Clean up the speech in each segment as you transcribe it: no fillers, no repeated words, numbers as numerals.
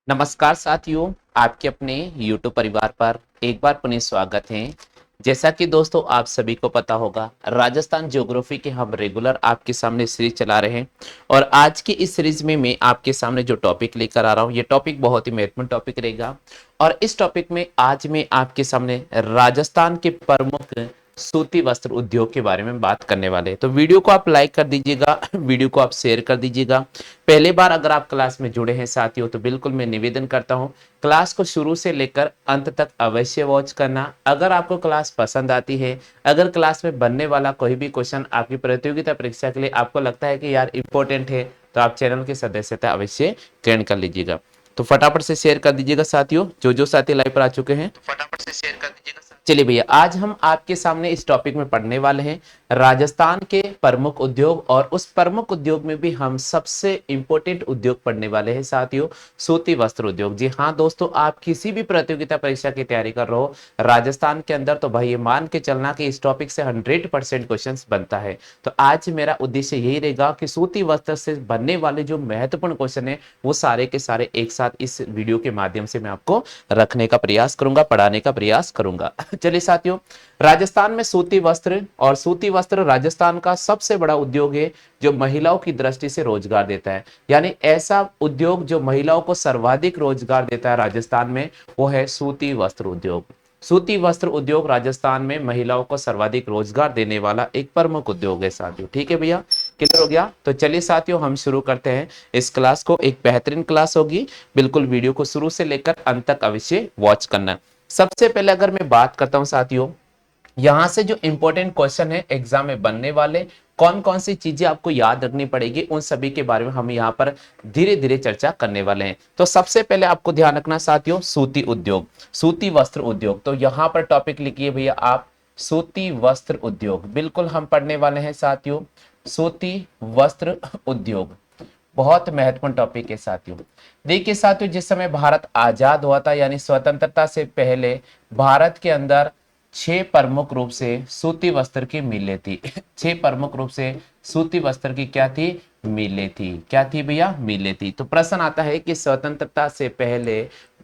नमस्कार साथियों, आपके अपने YouTube परिवार पर एक बार पुनः स्वागत है। जैसा कि दोस्तों आप सभी को पता होगा, राजस्थान ज्योग्राफी के हम रेगुलर आपके सामने सीरीज चला रहे हैं और आज की इस सीरीज में मैं आपके सामने जो टॉपिक लेकर आ रहा हूं, ये टॉपिक बहुत ही महत्वपूर्ण टॉपिक रहेगा। और इस टॉपिक में आज मैं आपके सामने राजस्थान के प्रमुख सूती वस्त्र उद्योग के बारे में बात करने वाले हैं। तो वीडियो को आप लाइक कर दीजिएगा, वीडियो को आप शेयर कर दीजिएगा। पहले बार अगर आप क्लास में जुड़े हैं साथियों, तो बिल्कुल मैं निवेदन करता हूं, क्लास को शुरू से लेकर अंत तक अवश्य वॉच करना। अगर आपको क्लास पसंद आती है, अगर क्लास में बनने वाला कोई भी क्वेश्चन आपकी प्रतियोगिता परीक्षा के लिए आपको लगता है कि यार इंपॉर्टेंट है, तो आप चैनल की सदस्यता अवश्य ग्रहण कर लीजिएगा। तो फटाफट से शेयर कर दीजिएगा साथियों, जो साथी लाइव पर आ चुके हैं तो फटाफट से शेयर कर दीजिएगा। चलिए भैया, आज हम आपके सामने इस टॉपिक में पढ़ने वाले हैं राजस्थान के प्रमुख उद्योग, और उस प्रमुख उद्योग में भी हम सबसे इंपॉर्टेंट उद्योग पढ़ने वाले हैं साथियों, सूती वस्त्र उद्योग। जी हाँ दोस्तों, आप किसी भी प्रतियोगिता परीक्षा की तैयारी कर रहे हो राजस्थान के अंदर, तो भाई ये मान के चलना कि इस टॉपिक से 100% क्वेश्चन बनता है। तो आज मेरा उद्देश्य यही रहेगा कि सूती वस्त्र से बनने वाले जो महत्वपूर्ण क्वेश्चन है, वो सारे के सारे एक साथ इस वीडियो के माध्यम से मैं आपको रखने का प्रयास करूंगा, पढ़ाने का प्रयास करूंगा। चलिए साथियों, राजस्थान में सूती वस्त्र, और सूती वस्त्र राजस्थान का सबसे बड़ा उद्योग है जो महिलाओं की दृष्टि से रोजगार देता है। यानी ऐसा उद्योग जो महिलाओं को सर्वाधिक रोजगार देता है राजस्थान में, वो है सूती वस्त्र उद्योग। सूती वस्त्र उद्योग राजस्थान में महिलाओं को सर्वाधिक रोजगार देने वाला एक प्रमुख उद्योग है साथियों। ठीक है भैया, क्लियर हो गया? तो चलिए साथियों, हम शुरू करते हैं इस क्लास को। एक बेहतरीन क्लास होगी, बिल्कुल वीडियो को शुरू से लेकर अंत तक अवश्य वॉच करना। सबसे पहले अगर मैं बात करता हूं साथियों, यहां से जो इंपॉर्टेंट क्वेश्चन है एग्जाम में बनने वाले, कौन कौन सी चीजें आपको याद रखनी पड़ेगी, उन सभी के बारे में हम यहाँ पर धीरे धीरे चर्चा करने वाले हैं। तो सबसे पहले आपको ध्यान रखना साथियों, सूती उद्योग, सूती वस्त्र उद्योग। तो यहाँ पर टॉपिक लिखिए भैया आप, सूती वस्त्र उद्योग। बिल्कुल हम पढ़ने वाले हैं साथियों, सूती वस्त्र उद्योग। बहुत महत्वपूर्ण टॉपिक है साथियों। देखिए साथियों, जिस समय भारत आजाद हुआ था, यानी स्वतंत्रता से पहले भारत के अंदर 6 प्रमुख रूप से सूती वस्त्र की मिलें थी। 6 प्रमुख रूप से सूती वस्त्र की क्या थी? मिलें थी। क्या थी भैया? मिलें थी। तो प्रश्न आता है कि स्वतंत्रता से पहले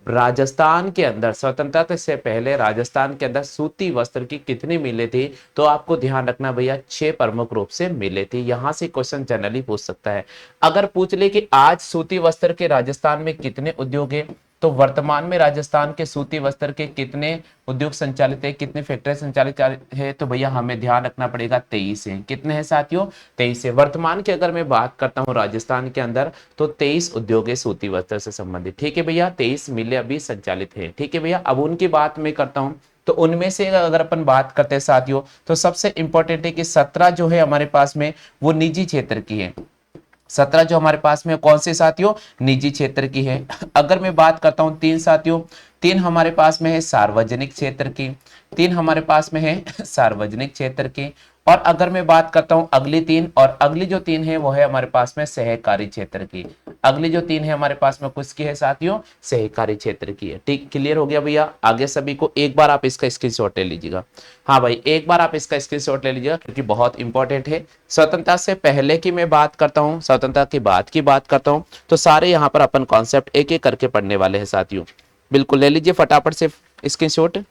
राजस्थान के अंदर, स्वतंत्रता से पहले राजस्थान के अंदर सूती वस्त्र की कितनी मिलें थी? तो आपको ध्यान रखना भैया, 6 प्रमुख रूप से मिलें थी। यहां से क्वेश्चन जनरली पूछ सकता है। अगर पूछ ले कि आज सूती वस्त्र के राजस्थान में कितने उद्योग है, तो वर्तमान में राजस्थान के सूती वस्त्र के कितने उद्योग संचालित है, कितने फैक्ट्री संचालित है? तो भैया हमें ध्यान रखना पड़ेगा, 23 है। कितने हैं साथियों? 23 है। वर्तमान की अगर मैं बात करता हूं राजस्थान के अंदर, तो 23 उद्योग है सूती वस्त्र से संबंधित। ठीक है भैया, 23 मिलें अभी संचालित है। ठीक है भैया, अब उनकी बात मैं करता हूं। तो उनमें से अगर अपन बात करते हैं साथियों, तो सबसे इंपॉर्टेंट है कि 17 जो है हमारे पास में, वो निजी क्षेत्र की है। 17 जो हमारे पास में कौन से साथियों? निजी क्षेत्र की है। अगर मैं बात करता हूं 3 साथियों, 3 हमारे पास में है सार्वजनिक क्षेत्र की, 3 हमारे पास में है सार्वजनिक क्षेत्र की। और अगर मैं बात करता हूं अगली 3, और अगली जो 3 है वो है हमारे पास में सहकारी क्षेत्र की। अगली जो 3 है हमारे पास में किसकी है साथियों? सहकारी क्षेत्र की है। ठीक, क्लियर हो गया भैया? आगे सभी को एक बार आप इसका स्क्रीनशॉट ले लीजिएगा। हाँ भाई, एक बार आप इसका स्क्रीनशॉट ले लीजिएगा, क्योंकि बहुत इंपॉर्टेंट है। स्वतंत्रता से पहले की मैं बात करता हूं, स्वतंत्रता के बाद की बात करता हूं, तो सारे यहां पर अपन कॉन्सेप्ट एक एक करके पढ़ने वाले हैं साथियों। बिल्कुल ले लीजिए फटाफट से स्क्रीनशॉट।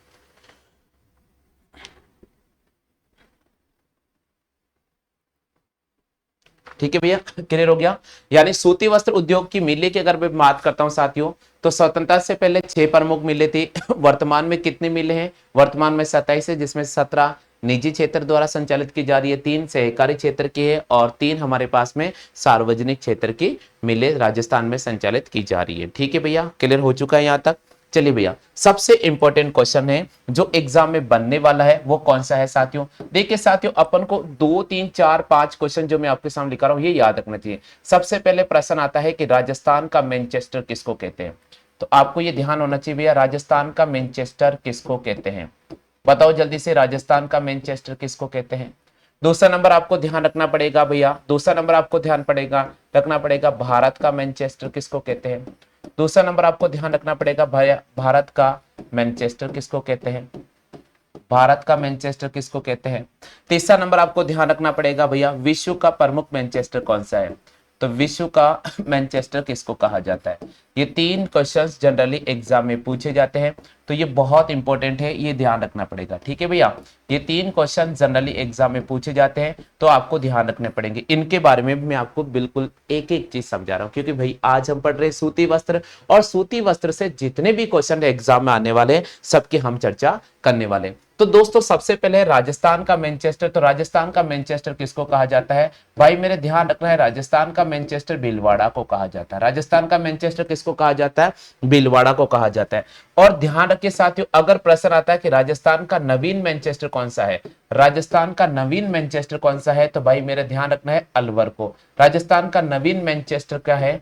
ठीक है भैया, क्लियर हो गया? यानी सूती वस्त्र उद्योग की मिलें की अगर मैं बात करता हूं साथियों, तो स्वतंत्रता से पहले 6 प्रमुख मिलें थी। वर्तमान में कितनी मिलें हैं? वर्तमान में 27 है, जिसमें 17 निजी क्षेत्र द्वारा संचालित की जा रही है, 3 सहकारी क्षेत्र की है, और 3 हमारे पास में सार्वजनिक क्षेत्र की मिलें राजस्थान में संचालित की जा रही है। ठीक है भैया, क्लियर हो चुका है यहां तक? चलिए भैया, सबसे इंपॉर्टेंट क्वेश्चन है जो एग्जाम में बनने वाला है, वो कौन सा है साथियों? देखिए साथियों, अपन को 2 3 4 5 क्वेश्चन जो मैं आपके सामने लिखा रहा हूं, ये याद रखना चाहिए। सबसे पहले प्रश्न आता है कि राजस्थान का मैनचेस्टर किसको कहते हैं? तो आपको ये ध्यान होना चाहिए भैया, राजस्थान का मैनचेस्टर किसको कहते हैं? बताओ जल्दी से, राजस्थान का मैनचेस्टर किसको कहते हैं? दूसरा नंबर आपको ध्यान रखना पड़ेगा भैया, दूसरा नंबर आपको ध्यान पड़ेगा रखना पड़ेगा, भारत का मैनचेस्टर किसको कहते हैं? दूसरा नंबर आपको ध्यान रखना पड़ेगा भैया, भारत का मैनचेस्टर किसको कहते हैं? भारत का मैनचेस्टर किसको कहते हैं? तीसरा नंबर आपको ध्यान रखना पड़ेगा भैया, विश्व का प्रमुख मैनचेस्टर कौन सा है? तो विश्व का मैनचेस्टर किसको कहा जाता है? ये 3 क्वेश्चंस जनरली एग्जाम में पूछे जाते हैं, तो ये बहुत इंपॉर्टेंट है, ये ध्यान रखना पड़ेगा। ठीक है भैया, ये 3 क्वेश्चन जनरली एग्जाम में पूछे जाते हैं, तो आपको ध्यान रखने पड़ेंगे। इनके बारे में भी मैं आपको बिल्कुल एक एक चीज समझा रहा हूं, क्योंकि भाई आज हम पढ़ रहे हैं सूती वस्त्र, और सूती वस्त्र से जितने भी क्वेश्चन एग्जाम में आने वाले सबकी हम चर्चा करने वाले। तो दोस्तों सबसे पहले राजस्थान का मैनचेस्टर, तो राजस्थान का मैनचेस्टर किसको कहा जाता है? भाई मेरे ध्यान रखना है, राजस्थान का मैनचेस्टर भीलवाड़ा को कहा जाता है। राजस्थान का मैनचेस्टर किसको कहा जाता है? भीलवाड़ा को कहा जाता है। और ध्यान रखिए साथियों, अगर प्रश्न आता है कि राजस्थान का नवीन मैनचेस्टर कौन सा है, राजस्थान का नवीन मैनचेस्टर कौन सा है, तो भाई मेरे ध्यान रखना है अलवर को। राजस्थान का नवीन मैनचेस्टर क्या है?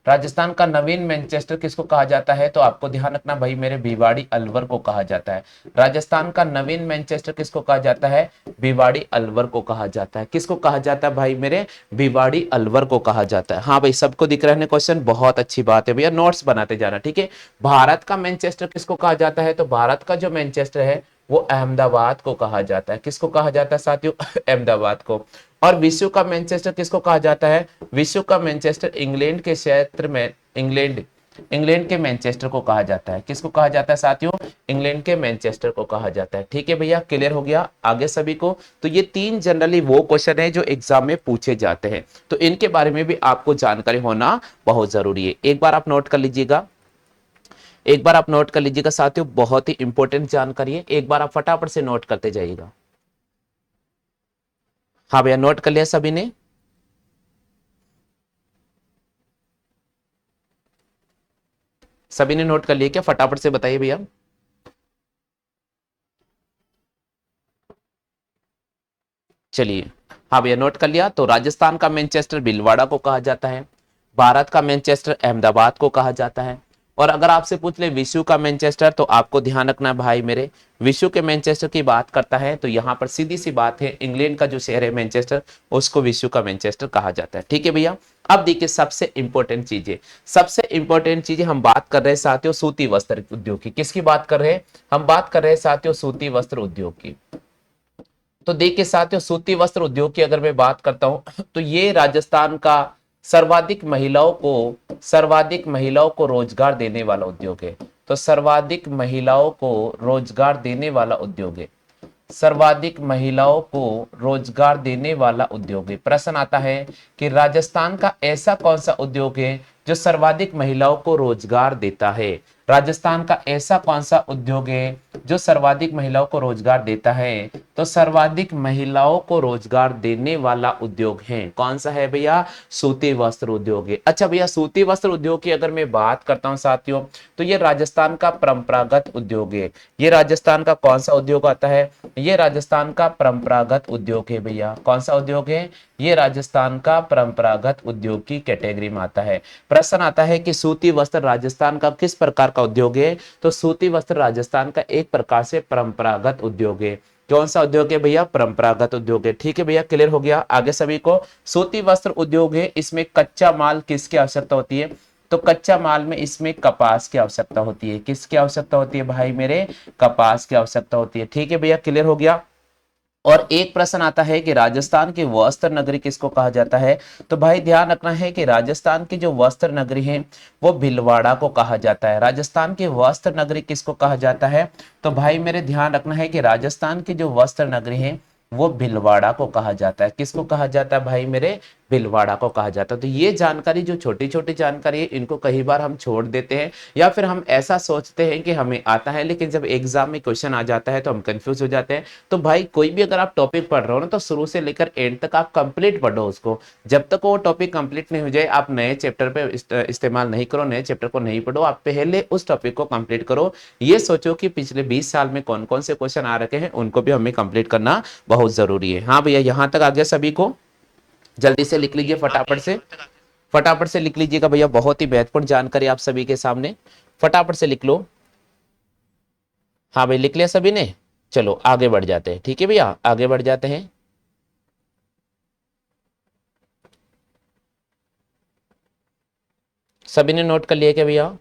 राजस्थान का नवीन मैनचेस्टर किसको कहा जाता है? तो आपको ध्यान रखना भाई मेरे भिवाड़ी अलवर को कहा जाता है। राजस्थान का नवीन मैनचेस्टर किसको कहा जाता है? भिवाड़ी अलवर को कहा जाता है। किसको कहा जाता है भाई मेरे? भिवाड़ी अलवर को कहा जाता है। हाँ भाई सबको दिख रहे हैं क्वेश्चन, बहुत अच्छी बात है भैया, नोट्स बनाते जाना। ठीक है, भारत का मैनचेस्टर किसको कहा जाता है? तो भारत का जो मैनचेस्टर है वो अहमदाबाद को कहा जाता है। किसको कहा जाता है साथियों? अहमदाबाद को। और विश्व का मैनचेस्टर किसको कहा जाता है? विश्व का मैनचेस्टर इंग्लैंड के क्षेत्र में, इंग्लैंड के मैनचेस्टर को कहा जाता है। किसको कहा जाता है साथियों? इंग्लैंड के मैनचेस्टर को कहा जाता है। ठीक है भैया, क्लियर हो गया आगे सभी को? तो ये 3 जनरली वो क्वेश्चन है जो एग्जाम में पूछे जाते हैं, तो इनके बारे में भी आपको जानकारी होना बहुत जरूरी है। एक बार आप नोट कर लीजिएगा, एक बार आप नोट कर लीजिएगा साथियों, बहुत ही इंपॉर्टेंट जानकारी है, एक बार आप फटाफट से नोट करते जाइएगा। हाँ भैया नोट कर लिया सभी ने? सभी ने नोट कर लिया क्या? फटाफट से बताइए भैया। चलिए, हाँ भैया नोट कर लिया। तो राजस्थान का मैनचेस्टर भीलवाड़ा को कहा जाता है, भारत का मैनचेस्टर अहमदाबाद को कहा जाता है। और अगर आपसे पूछ ले विश्व का मैनचेस्टर, तो आपको ध्यान रखना है भाई मेरे, विश्व के मैनचेस्टर की बात करता है तो यहां पर सीधी सी बात है, इंग्लैंड का जो शहर है मैनचेस्टर, उसको विश्व का मैनचेस्टर कहा जाता है। ठीक है भैया, अब देखिए सबसे इंपॉर्टेंट चीजें, सबसे इंपॉर्टेंट चीजें हम बात कर रहे हैं साथियों सूती वस्त्र उद्योग की। किसकी बात कर रहे हैं? हम बात कर रहे हैं साथियों सूती वस्त्र उद्योग की। तो देखिए साथियों, सूती वस्त्र उद्योग की अगर मैं बात करता हूं तो ये राजस्थान का सर्वाधिक महिलाओं को रोजगार देने वाला उद्योग है। तो सर्वाधिक महिलाओं को रोजगार देने वाला उद्योग है, सर्वाधिक महिलाओं को रोजगार देने वाला उद्योग है। प्रश्न आता है कि राजस्थान का ऐसा कौन सा उद्योग है जो सर्वाधिक महिलाओं को रोजगार देता है? राजस्थान का ऐसा कौन सा उद्योग है जो सर्वाधिक महिलाओं को रोजगार देता है? तो सर्वाधिक महिलाओं को रोजगार देने वाला उद्योग है कौन सा है भैया? सूती वस्त्र उद्योग है। अच्छा भैया, सूती वस्त्र उद्योग की अगर मैं बात करता हूं साथियों, तो ये राजस्थान का परंपरागत उद्योग है। ये राजस्थान का कौन सा उद्योग आता है? ये राजस्थान का परंपरागत उद्योग है भैया। कौन सा उद्योग है? ये राजस्थान का परंपरागत उद्योग की कैटेगरी में आता है। प्रश्न आता है कि सूती वस्त्र राजस्थान का किस प्रकार का उद्योग है? तो सूती वस्त्र राजस्थान का एक प्रकार से परंपरागत उद्योग है। कौन सा उद्योग है भैया? परंपरागत उद्योग है। ठीक है भैया, क्लियर हो गया आगे सभी को? सूती वस्त्र उद्योग है, इसमें कच्चा माल किसकी आवश्यकता होती है? तो कच्चा माल में इसमें कपास की आवश्यकता होती है। किसकी आवश्यकता होती है भाई मेरे? कपास की आवश्यकता होती है। ठीक है भैया, क्लियर हो गया? और एक प्रश्न आता है कि राजस्थान की वस्त्र नगरी किसको कहा जाता है? तो भाई ध्यान रखना है कि राजस्थान की जो वस्त्र नगरी है वो भीलवाड़ा को कहा जाता है। राजस्थान की वस्त्र नगरी किसको कहा जाता है? तो भाई मेरे ध्यान रखना है कि राजस्थान की जो वस्त्र नगरी है वो भीलवाड़ा को कहा जाता है। किसको कहा जाता है भाई मेरे? भीलवाड़ा को कहा जाता है। तो ये जानकारी, जो छोटी छोटी जानकारी है, इनको कई बार हम छोड़ देते हैं, या फिर हम ऐसा सोचते हैं कि हमें आता है, लेकिन जब एग्जाम में क्वेश्चन आ जाता है तो हम कंफ्यूज हो जाते हैं। तो भाई कोई भी अगर आप टॉपिक पढ़ रहे हो ना, तो शुरू से लेकर एंड तक आप कंप्लीट पढ़ो उसको। जब तक वो टॉपिक कंप्लीट नहीं हो जाए आप नए चैप्टर पे इस्तेमाल नहीं करो, नए चैप्टर को नहीं पढ़ो, आप पहले उस टॉपिक को कंप्लीट करो। ये सोचो कि पिछले 20 साल में कौन कौन से क्वेश्चन आ रखे हैं, उनको भी हमें कंप्लीट करना बहुत जरूरी है। हाँ भैया, यहां तक आ गया सभी को? जल्दी से लिख लीजिए, फटाफट से, फटाफट से लिख लीजिएगा भैया, बहुत ही महत्वपूर्ण जानकारी आप सभी के सामने, फटाफट से लिख लो। हाँ भाई, लिख लिया सभी ने? चलो आगे बढ़ जाते हैं। ठीक है भैया, आगे बढ़ जाते हैं। सभी ने नोट कर लिया क्या भैया?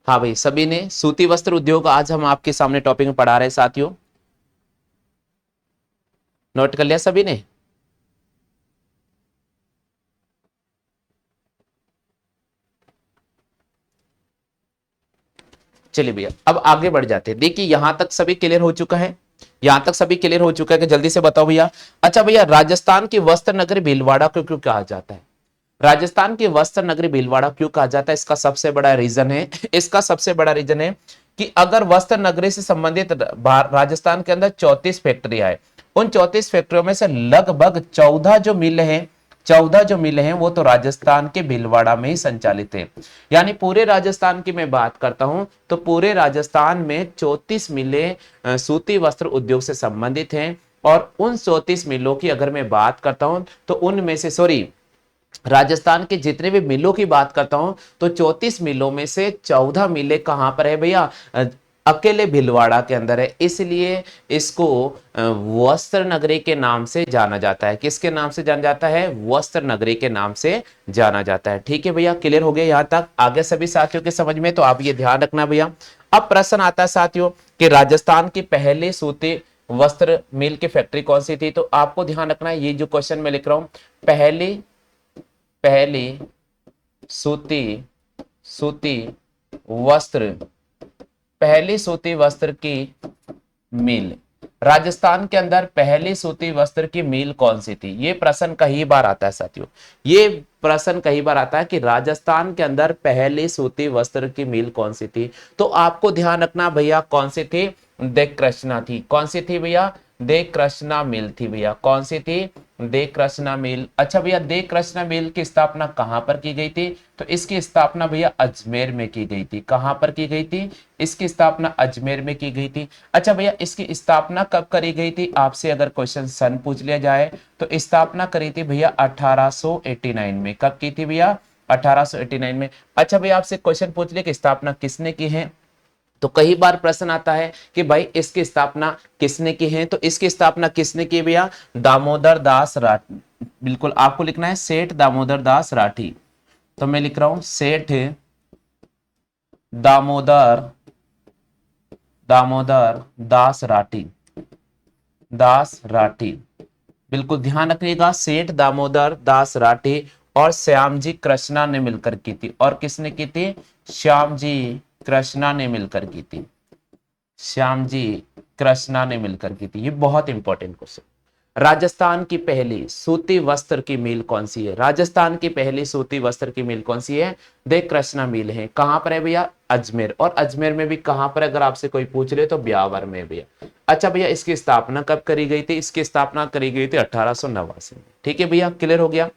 हाँ भाई, सभी ने सूती वस्त्र उद्योग आज हम आपके सामने टॉपिक में पढ़ा रहे हैं साथियों। नोट कर लिया सभी ने? चलिए भैया अब आगे बढ़ जाते हैं। देखिए यहां तक सभी क्लियर हो चुका है, यहां तक सभी क्लियर हो चुका है कि जल्दी से बताओ भैया। अच्छा भैया, राजस्थान की वस्त्र नगरी भीलवाड़ा को क्यों कहा जाता है? राजस्थान की वस्त्र नगरी भीलवाड़ा क्यों कहा जाता है? इसका सबसे बड़ा रीजन है इसका सबसे बड़ा रीजन है कि अगर वस्त्र नगरी से संबंधित राजस्थान के अंदर 34 फैक्ट्रियां है, उन 34 फैक्ट्रियों में से लगभग 14 जो मिल हैं, 14 जो मिले हैं वो तो राजस्थान के भीलवाड़ा में ही संचालित है। यानी पूरे राजस्थान की मैं बात करता हूं तो पूरे राजस्थान में 34 मिलें सूती वस्त्र उद्योग से संबंधित हैं। और उन 34 मिलों की अगर मैं बात करता हूं तो उनमें से सॉरी राजस्थान के जितने भी मिलों की बात करता हूं तो 34 मिलों में से 14 मिलें कहां पर है भैया? अकेले भीलवाड़ा के अंदर है। इसलिए इसको वस्त्र नगरी के नाम से जाना जाता है। किसके नाम से जाना जाता है? वस्त्र नगरी के नाम से जाना जाता है। ठीक है भैया, क्लियर हो गया यहां तक? आगे सभी साथियों के समझ में? तो आप ये ध्यान रखना भैया। अब प्रश्न आता है साथियों कि राजस्थान की पहली सूती वस्त्र मिल की फैक्ट्री कौन सी थी? तो आपको ध्यान रखना है, ये जो क्वेश्चन मैं लिख रहा हूं, पहली पहली सूती सूती वस्त्र पहली सूती वस्त्र की मिल, राजस्थान के अंदर पहली सूती वस्त्र की मिल कौन सी थी? ये प्रश्न कई बार आता है साथियों, ये प्रश्न कई बार आता है कि राजस्थान के अंदर पहली सूती वस्त्र की मिल कौन सी थी। तो आपको ध्यान रखना भैया कौन सी थी? दे कृष्णा थी। कौन सी थी भैया? दे कृष्णा मिल थी भैया। कौन सी थी? दे कृष्णा मिल। अच्छा भैया, दे कृष्णा मिल की स्थापना कहां पर की गई थी? तो इसकी स्थापना भैया अजमेर में की गई थी। कहां पर की गई थी? इसकी स्थापना अजमेर में की गई थी। अच्छा भैया, इसकी स्थापना कब करी गई थी? आपसे अगर क्वेश्चन सन पूछ लिया जाए तो स्थापना करी थी भैया 1889 में। कब की थी भैया? 1889 में। अच्छा भैया, आपसे क्वेश्चन पूछ लिया कि स्थापना किसने की है? तो कई बार प्रश्न आता है कि भाई इसकी स्थापना किसने की है? तो इसकी स्थापना किसने की भैया? दामोदर दास राठी। बिल्कुल आपको लिखना है सेठ दामोदर दास राठी। तो मैं लिख रहा हूं सेठ दामोदर दामोदर दास राठी। दास राठी, बिल्कुल ध्यान रखिएगा, सेठ दामोदर दास राठी और श्यामजी कृष्णा ने मिलकर की थी। और किसने की थी? श्यामजी कृष्णा ने मिलकर की थी। श्यामजी कृष्णा ने मिलकर की थी। ये बहुत इंपॉर्टेंट क्वेश्चन। राजस्थान की पहली सूती वस्त्र की मिल कौन सी है? राजस्थान की पहली सूती वस्त्र की मिल कौन सी है? दे कृष्णा मिल है। कहां पर है भैया? अजमेर। और अजमेर में भी कहां पर, अगर आपसे कोई पूछ ले तो ब्यावर में भैया। अच्छा भैया, इसकी स्थापना कब करी गई थी? इसकी स्थापना करी गई थी 1889 में। ठीक है भैया, क्लियर हो गया?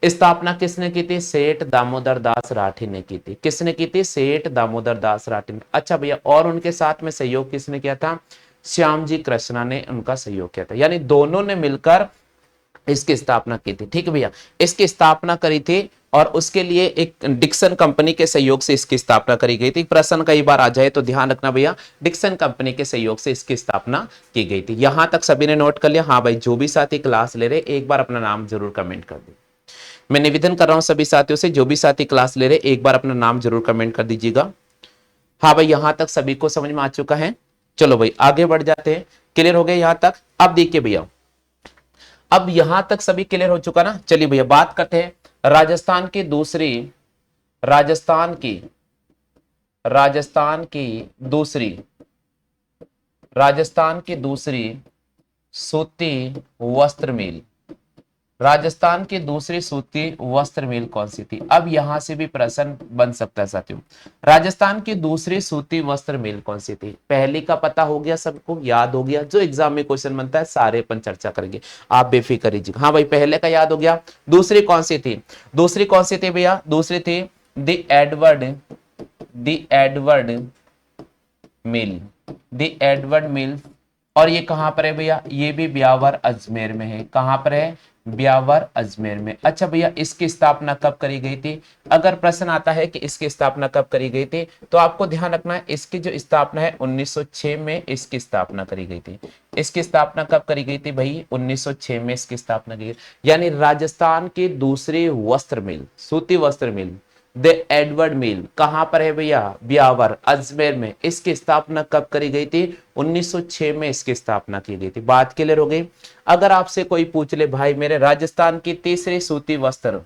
स्थापना किसने की थी? सेठ दामोदर दास राठी ने की थी। किसने की थी? सेठ दामोदर दास राठी ने। अच्छा भैया, और उनके साथ में सहयोग किसने किया था? श्यामजी कृष्णा ने उनका सहयोग किया था। यानी दोनों ने मिलकर इसकी स्थापना की थी। ठीक है भैया, इसकी स्थापना करी थी और उसके लिए एक डिक्सन कंपनी के सहयोग से इसकी स्थापना करी गई थी। प्रश्न कई बार आ जाए तो ध्यान रखना भैया, डिक्सन कंपनी के सहयोग से इसकी स्थापना की गई थी। यहां तक सभी ने नोट कर लिया? हाँ भाई, जो भी साथी क्लास ले रहे एक बार अपना नाम जरूर कमेंट कर दे। मैं निवेदन कर रहा हूं सभी साथियों से, जो भी साथी क्लास ले रहे एक बार अपना नाम जरूर कमेंट कर दीजिएगा। हाँ भाई, यहां तक सभी को समझ में आ चुका है? चलो भाई आगे बढ़ जाते हैं। क्लियर हो गया यहां तक? अब देखिए भैया, अब यहां तक सभी क्लियर हो चुका ना? चलिए भैया बात करते हैं राजस्थान की दूसरी राजस्थान की राजस्थान की दूसरी राजस्थान की दूसरी सूती वस्त्र मिल। राजस्थान की दूसरी सूती वस्त्र मिल कौन सी थी? अब यहां से भी प्रश्न बन सकता है साथियों। राजस्थान की दूसरी सूती वस्त्र मिल कौन सी थी? पहली का पता हो गया, सबको याद हो गया? जो एग्जाम में क्वेश्चन बनता है सारे अपन चर्चा करेंगे, आप बेफिक्र रहिए। हाँ भाई, पहले का याद हो गया। दूसरी कौन सी थी? दूसरी कौन सी थी भैया? दूसरी थी the Edward mill. The Edward mill. और ये कहां पर है भैया? ये भी ब्यावर अजमेर में है। कहां पर है? ब्यावर अजमेर में। अच्छा भैया, इसकी स्थापना कब करी गई थी? अगर प्रश्न आता है कि इसकी स्थापना कब करी गई थी तो आपको ध्यान रखना है, इसकी जो स्थापना है 1906 में इसकी स्थापना करी गई थी। इसकी स्थापना कब करी गई थी भाई? 1906 में इसकी स्थापना की गई। यानी राजस्थान की दूसरी वस्त्र मिल, सूती वस्त्र मिल द एडवर्ड मिल कहां पर है भैया? ब्यावर अजमेर में। इसकी स्थापना कब करी गई थी? 1906 में इसकी स्थापना की गई थी। बात क्लियर हो गई। अगर आपसे कोई पूछ ले भाई मेरे राजस्थान की तीसरी सूती वस्त्र,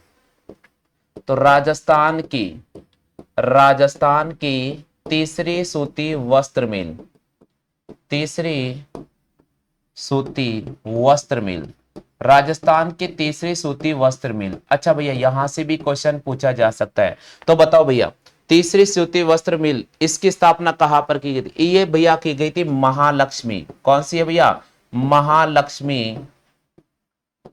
तो राजस्थान की तीसरी सूती वस्त्र मिल, तीसरी सूती वस्त्र मिल, राजस्थान की तीसरी सूती वस्त्र मिल। अच्छा भैया यहां से भी क्वेश्चन पूछा जा सकता है, तो बताओ भैया तीसरी सूती वस्त्र मिल इसकी स्थापना कहां पर की गई थी? ये भैया की गई थी महालक्ष्मी। कौन सी है भैया? महालक्ष्मी,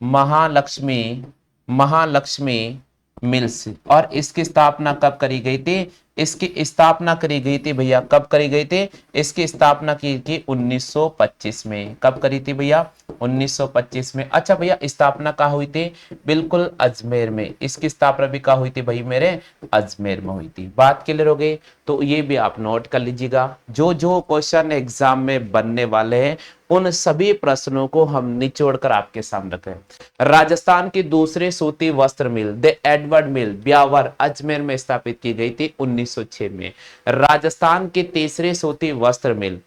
महालक्ष्मी, महालक्ष्मी मिल्स। और इसकी स्थापना कब करी गई थी? इसकी स्थापना करी गई थी भैया, कब करी गई थी? इसकी स्थापना की थी 1925 में। कब करी थी भैया? 1925 में। अच्छा भैया स्थापना कहाँ हुई थी? बिल्कुल अजमेर में। इसकी स्थापना भी कहाँ हुई थी भाई मेरे? अजमेर में हुई थी। बात क्लियर हो गई। तो ये भी आप नोट कर लीजिएगा, जो जो क्वेश्चन एग्जाम में बनने वाले हैं उन सभी प्रश्नों को हम निचोड़ कर आपके सामने रखें। राजस्थान की दूसरी सूती वस्त्र मिल द एडवर्ड मिल ब्यावर अजमेर में स्थापित की गई थी 1906 में। राजस्थान की तीसरी सूती वस्त्र मिल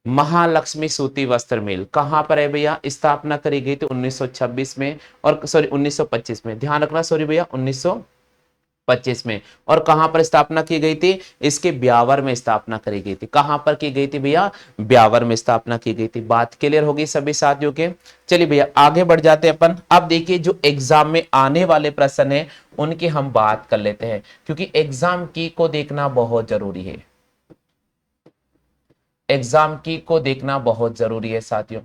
महालक्ष्मी सूती वस्त्र मिल कहां पर है भैया? स्थापना करी गई थी 1926 में, और सॉरी 1925 में, ध्यान रखना सॉरी भैया 1925 में। और कहां पर स्थापना की गई थी? इसके ब्यावर में स्थापना करी गई थी। कहां पर की गई थी भैया? ब्यावर में स्थापना की गई थी। बात क्लियर होगी सभी साथियों के। चलिए भैया आगे बढ़ जाते हैं अपन। अब देखिए जो एग्जाम में आने वाले प्रश्न है उनकी हम बात कर लेते हैं, क्योंकि एग्जाम की को देखना बहुत जरूरी है। एग्जाम की को देखना बहुत जरूरी है साथियों।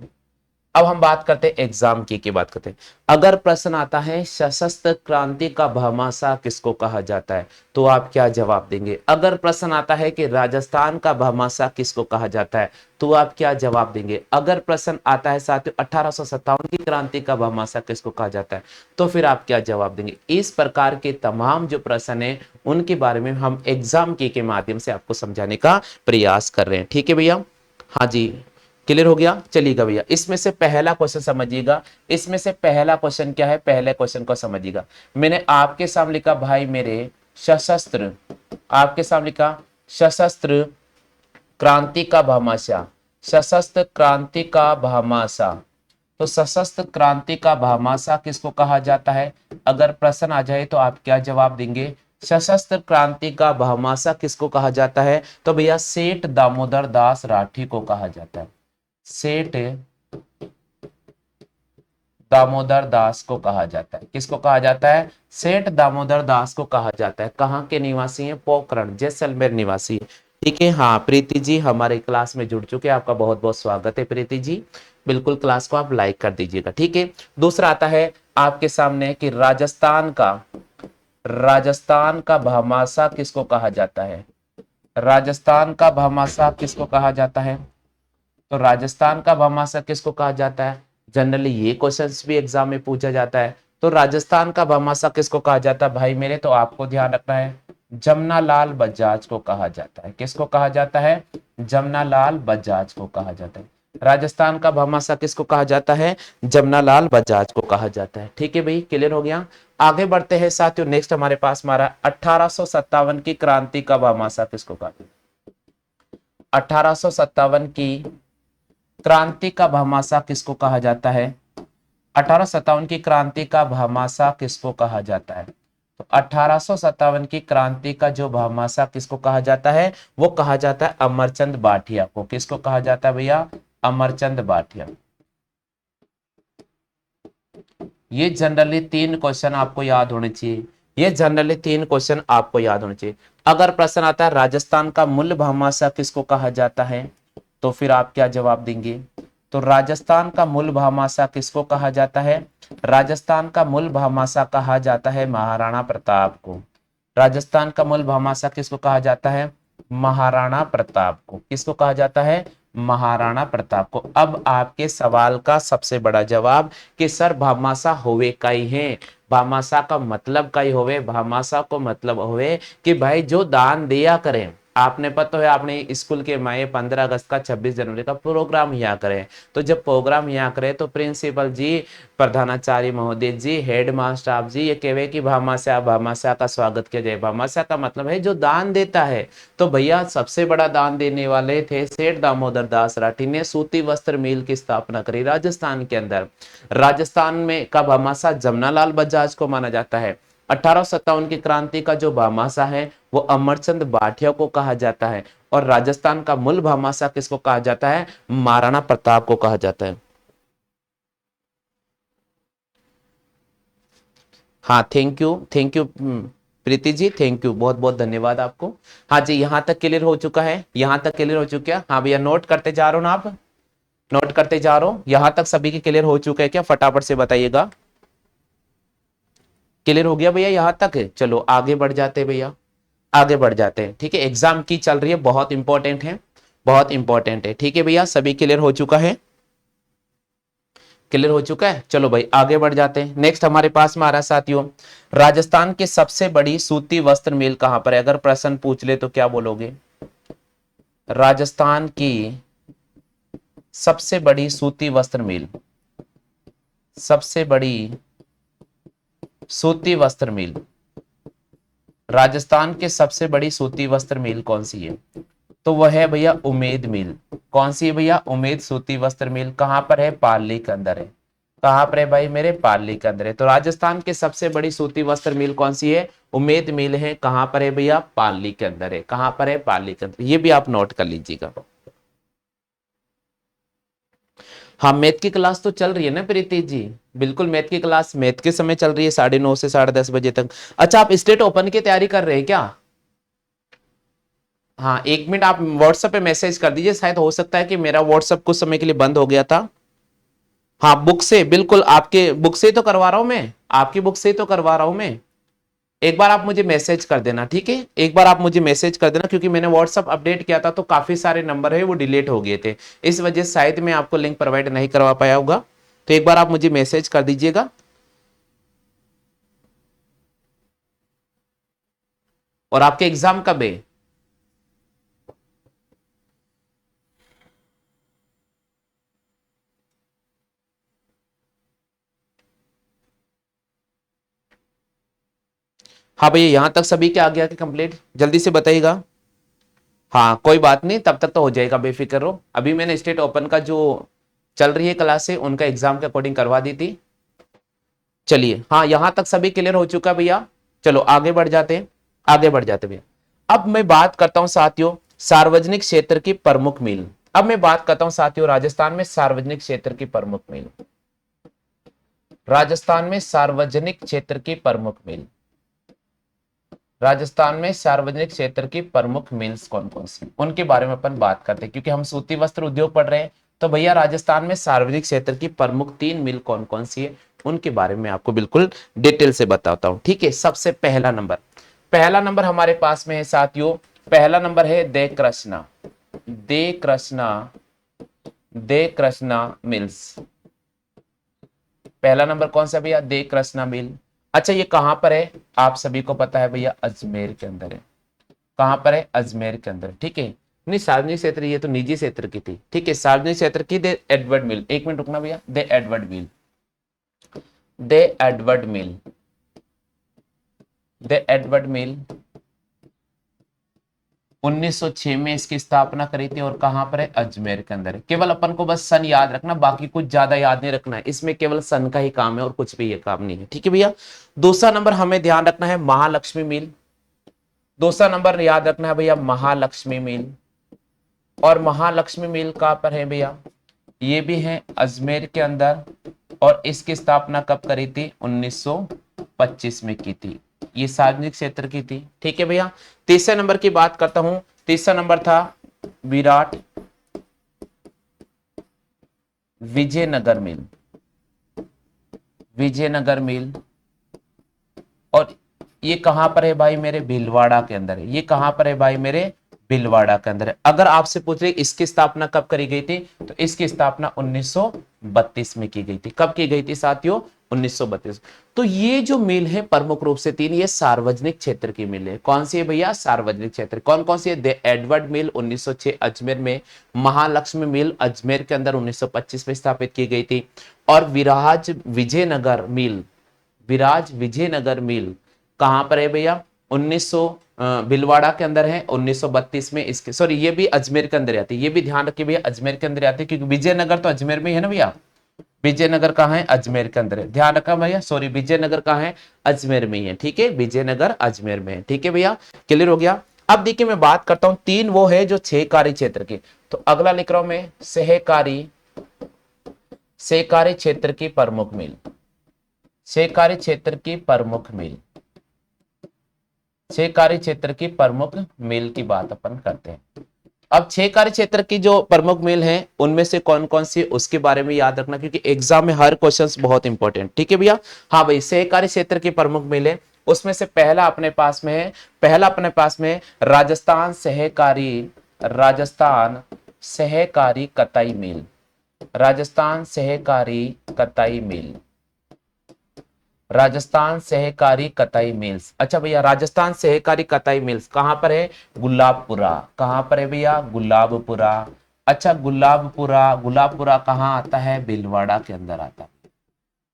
अब हम बात करते हैं एग्जाम की बात करते हैं। अगर प्रश्न आता है सशस्त्र क्रांति का भामाशाह किसको कहा जाता है, तो आप क्या जवाब देंगे? अगर प्रश्न आता है कि राजस्थान का भामाशाह किसको कहा जाता है, तो आप क्या जवाब देंगे? अगर प्रश्न आता है साथियों 1857 की क्रांति का भामाशाह किसको कहा जाता है, तो फिर आप क्या जवाब देंगे? इस प्रकार के तमाम जो प्रश्न है उनके बारे में हम एग्जाम की के माध्यम से आपको समझाने का प्रयास कर रहे हैं। ठीक है भैया? हाँ जी क्लियर हो गया। चलिएगा भैया इसमें से पहला क्वेश्चन समझिएगा। इसमें से पहला क्वेश्चन क्या है? पहले क्वेश्चन को समझिएगा। मैंने आपके सामने लिखा भाई मेरे सशस्त्र, आपके सामने लिखा सशस्त्र क्रांति का भामाशाह, सशस्त्र क्रांति का भामाशाह। तो सशस्त्र क्रांति का भामाशाह किसको कहा जाता है? अगर प्रश्न आ जाए तो आप क्या जवाब देंगे? सशस्त्र क्रांति का भामाशाह किसको कहा जाता है? तो भैया सेठ दामोदर दास राठी को कहा जाता है। सेठ दामोदर दास को कहा जाता है। किसको कहा जाता है? सेठ दामोदर दास को कहा जाता है। कहाँ के निवासी हैं? पोखरण जैसलमेर निवासी। ठीक है। हाँ प्रीति जी हमारे क्लास में जुड़ चुके हैं, आपका बहुत बहुत स्वागत है प्रीति जी। बिल्कुल क्लास को आप लाइक कर दीजिएगा। ठीक है। दूसरा आता है आपके सामने कि राजस्थान का भामाशाह किसको कहा जाता है? राजस्थान का भामाशाह किसको कहा जाता है? तो राजस्थान का भामाशाह किसको कहा जाता है? जनरली ये क्वेश्चंस भी एग्जाम में पूछा जाता है। तो राजस्थान का भामाशाह किसको कहा जाता है भाई मेरे? तो आपको ध्यान रखना है जमनालाल बजाज को कहा जाता है। किसको कहा जाता है? जमनालाल बजाज को कहा जाता है। राजस्थान का भामाशाह किसको कहा जाता है? जमनालाल बजाज को कहा जाता है। ठीक है भाई क्लियर हो गया। आगे बढ़ते हैं साथियों। नेक्स्ट हमारे पास हमारा 1857 की क्रांति का भामाशाह किसको कहा जाता है? 1857 की क्रांति का भामाशाह किसको कहा जाता है? 1857 की क्रांति का भामाशाह किसको कहा जाता है? तो 1857 की क्रांति का जो भामाशाह किसको कहा जाता है? वो कहा जाता है अमरचंद बाठिया को। किसको कहा जाता है भैया? अमरचंद बाठिया। ये जनरली 3 क्वेश्चन आपको याद होने चाहिए। ये जनरली 3 क्वेश्चन आपको याद होने चाहिए। अगर प्रश्न आता है राजस्थान का मूल भामाशाह किसको कहा जाता है, तो फिर आप क्या जवाब देंगे? तो राजस्थान का मूल भामाशाह किसको कहा जाता है? राजस्थान का मूल भामाशाह कहा जाता है महाराणा प्रताप को। राजस्थान का मूल भामाशाह किसको कहा जाता है? महाराणा प्रताप को। किसको कहा जाता है? महाराणा प्रताप को। अब आपके सवाल का सबसे बड़ा जवाब कि सर भामाशाह होवे कई है, भामाशाह का मतलब कई होवे। भामाशाह को मतलब होवे कि भाई जो दान दिया करें, आपने पता है आपने स्कूल के मैं 15 अगस्त का 26 जनवरी का प्रोग्राम यहाँ करे। तो जब प्रोग्राम यहाँ करे तो प्रिंसिपल जी, प्रधानाचार्य महोदय जी, हेड मास्टर आप जी ये कहे कि भामाशाह का स्वागत किया जाए। भामाशाह का मतलब है जो दान देता है। तो भैया सबसे बड़ा दान देने वाले थे सेठ दामोदर दास राठी ने सूती वस्त्र मिल की स्थापना करी राजस्थान के अंदर। राजस्थान में का भामाशाह जमनालाल बजाज को माना जाता है। 1857 की क्रांति का जो भामाशाह है वो अमरचंद भाटिया को कहा जाता है। और राजस्थान का मूल भामाशाह किसको कहा जाता है? महाराणा प्रताप को कहा जाता है। हाँ thank you Preeti ji, thank you, बहुत बहुत धन्यवाद आपको। हाँ जी, यहाँ तक क्लियर हो चुका है, यहाँ तक क्लियर हो चुका है। हाँ भैया नोट करते जा रहे हो ना आप, नोट करते जा रहे हो। यहाँ तक सभी के क्लियर हो चुका है क्या? फटाफट से बताइएगा। क्लियर हो गया भैया यहाँ तक? चलो आगे बढ़ जाते हैं भैया, आगे बढ़ जाते हैं। ठीक है, एग्जाम की चल रही है, बहुत इंपॉर्टेंट है, बहुत इंपॉर्टेंट है। ठीक है भैया, सभी क्लियर हो चुका है? क्लियर हो चुका है। चलो भाई आगे बढ़ जाते हैं। नेक्स्ट हमारे पास में आ रहा है साथियों, राजस्थान की सबसे बड़ी सूती वस्त्र मिल कहां पर है? अगर प्रश्न पूछ ले तो क्या बोलोगे? राजस्थान की सबसे बड़ी सूती वस्त्र मिल, सबसे बड़ी सूती वस्त्र मिल, राजस्थान के सबसे बड़ी सूती वस्त्र मिल कौन सी है? तो वह है भैया उमेद मिल। कौन सी है भैया? उमेद सूती वस्त्र मिल। कहां पर है? पाली के अंदर है। कहां पर है भाई मेरे? पाली के अंदर है। तो राजस्थान की सबसे बड़ी सूती वस्त्र मिल कौन सी है? उमेद मिल है। कहां पर है भैया? पाली के अंदर है। कहां पर है? पाली के अंदर। ये भी आप नोट कर लीजिएगा। हाँ मैथ की क्लास तो चल रही है ना प्रीति जी? बिल्कुल मैथ की क्लास मैथ के समय चल रही है 9:30 से 10:30 बजे तक। अच्छा आप स्टेट ओपन की तैयारी कर रहे हैं क्या? हाँ 1 मिनट आप व्हाट्सएप पे मैसेज कर दीजिए, शायद हो सकता है कि मेरा व्हाट्सएप कुछ समय के लिए बंद हो गया था। हाँ बुक से, बिल्कुल आपके बुक से ही तो करवा रहा हूं मैं, आपकी बुक से ही तो करवा रहा हूं मैं। एक बार आप मुझे मैसेज कर देना, ठीक है? एक बार आप मुझे मैसेज कर देना, क्योंकि मैंने व्हाट्सएप अपडेट किया था तो काफी सारे नंबर है वो डिलीट हो गए थे, इस वजह से शायद मैं आपको लिंक प्रोवाइड नहीं करवा पाया होगा। तो एक बार आप मुझे मैसेज कर दीजिएगा। और आपके एग्जाम कब है? हाँ भैया यहाँ तक सभी के आ गया कि कंप्लीट? जल्दी से बताइएगा। हाँ कोई बात नहीं, तब तक तो हो जाएगा, बेफिक्र रहो। अभी मैंने स्टेट ओपन का जो चल रही है क्लास है उनका एग्जाम के अकॉर्डिंग करवा दी थी। चलिए हाँ यहाँ तक सभी क्लियर हो चुका भैया। चलो आगे बढ़ जाते हैं, आगे बढ़ जाते भैया। अब मैं बात करता हूं साथियों सार्वजनिक क्षेत्र की प्रमुख मिल। अब मैं बात करता हूं साथियों राजस्थान में सार्वजनिक क्षेत्र की प्रमुख मिल, राजस्थान में सार्वजनिक क्षेत्र की प्रमुख मिल, राजस्थान में सार्वजनिक क्षेत्र की प्रमुख मिल्स कौन कौन सी, उनके बारे में अपन बात करते हैं। क्योंकि हम सूती वस्त्र उद्योग पढ़ रहे हैं तो भैया राजस्थान में सार्वजनिक क्षेत्र की प्रमुख 3 मिल कौन कौन सी है उनके बारे में आपको बिल्कुल डिटेल से बताता हूं। ठीक है, सबसे पहला नंबर, पहला नंबर हमारे पास में है साथियों, पहला नंबर है दे कृष्णा, दे कृष्णा, दे कृष्णा मिल्स। पहला नंबर कौन सा भैया? दे कृष्णा मिल। अच्छा ये कहां पर है? आप सभी को पता है भैया अजमेर के अंदर है। कहां पर है? अजमेर के अंदर। ठीक है, नहीं सार्वजनिक क्षेत्र, ये तो निजी क्षेत्र की थी। ठीक है, सार्वजनिक क्षेत्र की दे एडवर्ड मिल। 1 मिनट रुकना भैया, दे एडवर्ड मिल, दे एडवर्ड मिल, दे एडवर्ड मिल 1906 में इसकी स्थापना करी थी। और कहां पर है? अजमेर के अंदर है। केवल अपन को बस सन याद रखना, बाकी कुछ ज्यादा याद नहीं रखना है, इसमें केवल सन का ही काम है और कुछ भी ये काम नहीं है। ठीक है भैया, दूसरा नंबर हमें ध्यान रखना है महालक्ष्मी मिल। दूसरा नंबर याद रखना है भैया महालक्ष्मी मिल। और महालक्ष्मी मिल कहां पर है भैया? ये भी है अजमेर के अंदर। और इसकी स्थापना कब करी थी? 1925 में की थी। ये सार्वजनिक क्षेत्र की थी। ठीक है भैया, तीसरे नंबर की बात करता हूं। तीसरा नंबर था विराट विजयनगर मिल, विजयनगर मिल। और ये कहां पर है भाई मेरे? भीलवाड़ा के अंदर है। ये कहां पर है भाई मेरे? भीलवाड़ा के अंदर है। अगर आपसे पूछ रहे इसकी स्थापना कब करी गई थी तो इसकी स्थापना 1932 में की गई थी। कब की गई थी साथियों? 1932। तो ये जो मिल है प्रमुख रूप से तीन, ये सार्वजनिक क्षेत्र की मिल है। कौन सी है भैया? सार्वजनिक क्षेत्र। कौन कौन सी है? एडवर्ड मिल 1906 अजमेर में, महालक्ष्मी मिल अजमेर के अंदर 1925 में स्थापित की गई थी, और विराज विजयनगर मिल, विराज विजयनगर मिल कहां पर है भैया? 1900 भिलवाड़ा के अंदर है, 1932 में इसके, सॉरी ये भी अजमेर के अंदर आती है, ये भी ध्यान रखिए भैया अजमेर के अंदर आती है, क्योंकि विजयनगर तो अजमेर में ही है ना भैया। विजयनगर कहाँ है? अजमेर के अंदर है, ध्यान रखा भैया। सॉरी विजयनगर कहाँ है? अजमेर में ही है, ठीक है, विजयनगर अजमेर में है, ठीक है भैया, क्लियर हो गया। अब देखिए मैं बात करता हूं, तीन वो है जो सहकारी क्षेत्र के, तो अगला लिख रहा हूं मैं, सहकारी, सहकारी क्षेत्र की प्रमुख मिल, सहकारी क्षेत्र की प्रमुख मिल, सहकारी क्षेत्र की प्रमुख मिल की बात अपन करते हैं। अब सहकारी क्षेत्र की जो प्रमुख मिल है उनमें से कौन कौन सी, उसके बारे में याद रखना, क्योंकि एग्जाम में हर क्वेश्चन बहुत इंपॉर्टेंट, ठीक है भैया। हाँ भाई, सहकारी क्षेत्र की प्रमुख मिल है, उसमें से पहला अपने पास में है, पहला अपने पास में राजस्थान सहकारी, राजस्थान सहकारी कताई मिल, राजस्थान सहकारी कताई मिल, राजस्थान सहकारी कताई मिल्स। अच्छा भैया, राजस्थान सहकारी कताई मिल्स कहां पर है? गुलाबपुरा। कहां पर है भैया? गुलाबपुरा। अच्छा गुलाबपुरा, गुलाबपुरा कहां आता है? भीलवाड़ा के अंदर आता है।